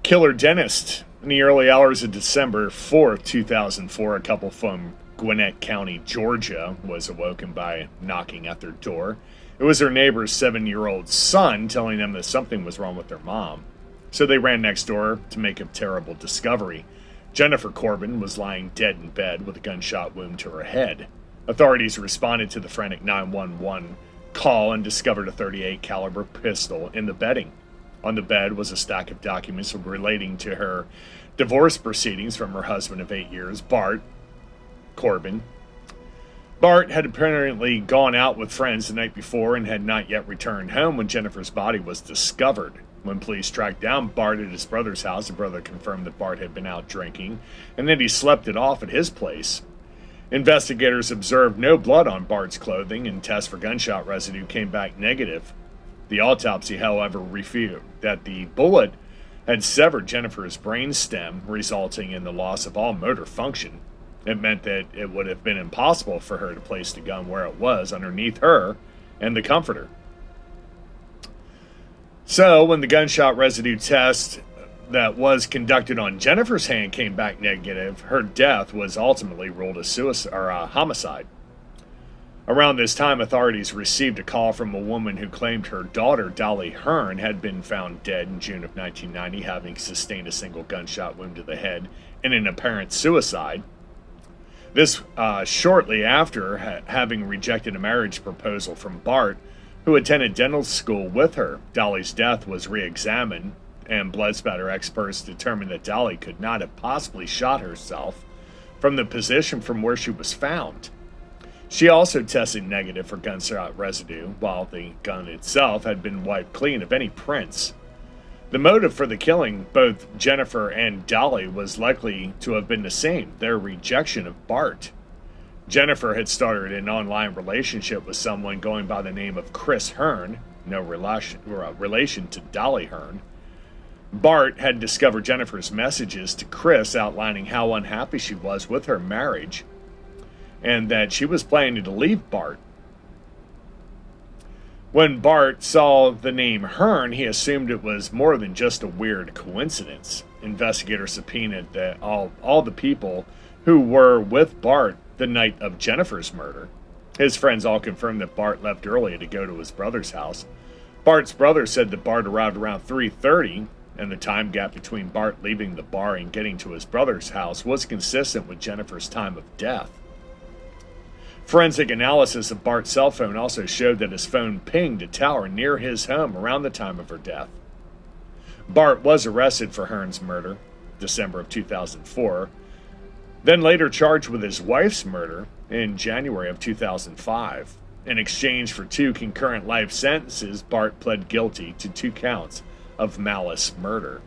Killer dentist. In the early hours of December 4th, 2004, a couple from Gwinnett County, Georgia, was awoken by knocking at their door. It was their neighbor's 7-year-old son telling them that something was wrong with their mom. So they ran next door to make a terrible discovery. Jennifer Corbin was lying dead in bed with a gunshot wound to her head. Authorities responded to the frantic 911 call and discovered a .38 caliber pistol in the bedding. On the bed was a stack of documents relating to her divorce proceedings from her husband of 8 years, Bart Corbin. Bart had apparently gone out with friends the night before and had not yet returned home when Jennifer's body was discovered. When police tracked down Bart at his brother's house, the brother confirmed that Bart had been out drinking and that he slept it off at his place. Investigators observed no blood on Bart's clothing, and tests for gunshot residue came back negative. The autopsy, however, revealed that the bullet had severed Jennifer's brainstem, resulting in the loss of all motor function. It meant that it would have been impossible for her to place the gun where it was, underneath her and the comforter. So, when the gunshot residue test that was conducted on Jennifer's hand came back negative, her death was ultimately ruled a suicide or a homicide. Around this time, authorities received a call from a woman who claimed her daughter, Dolly Hearn, had been found dead in June of 1990, having sustained a single gunshot wound to the head in an apparent suicide. This shortly after having rejected a marriage proposal from Bart, who attended dental school with her. Dolly's death was re-examined, and blood spatter experts determined that Dolly could not have possibly shot herself from the position from where she was found. She also tested negative for gunshot residue, while the gun itself had been wiped clean of any prints. The motive for the killing, both Jennifer and Dolly, was likely to have been the same: their rejection of Bart. Jennifer had started an online relationship with someone going by the name of Chris Hearn, no relation to Dolly Hearn. Bart had discovered Jennifer's messages to Chris outlining how unhappy she was with her marriage and that she was planning to leave Bart. When Bart saw the name Hearn, he assumed it was more than just a weird coincidence. Investigators subpoenaed all the people who were with Bart the night of Jennifer's murder. His friends all confirmed that Bart left early to go to his brother's house. Bart's brother said that Bart arrived around 3:30, and the time gap between Bart leaving the bar and getting to his brother's house was consistent with Jennifer's time of death. Forensic analysis of Bart's cell phone also showed that his phone pinged a tower near his home around the time of her death. Bart was arrested for Hearn's murder, December of 2004, then later charged with his wife's murder in January of 2005. In exchange for 2 concurrent life sentences, Bart pled guilty to 2 counts of malice murder.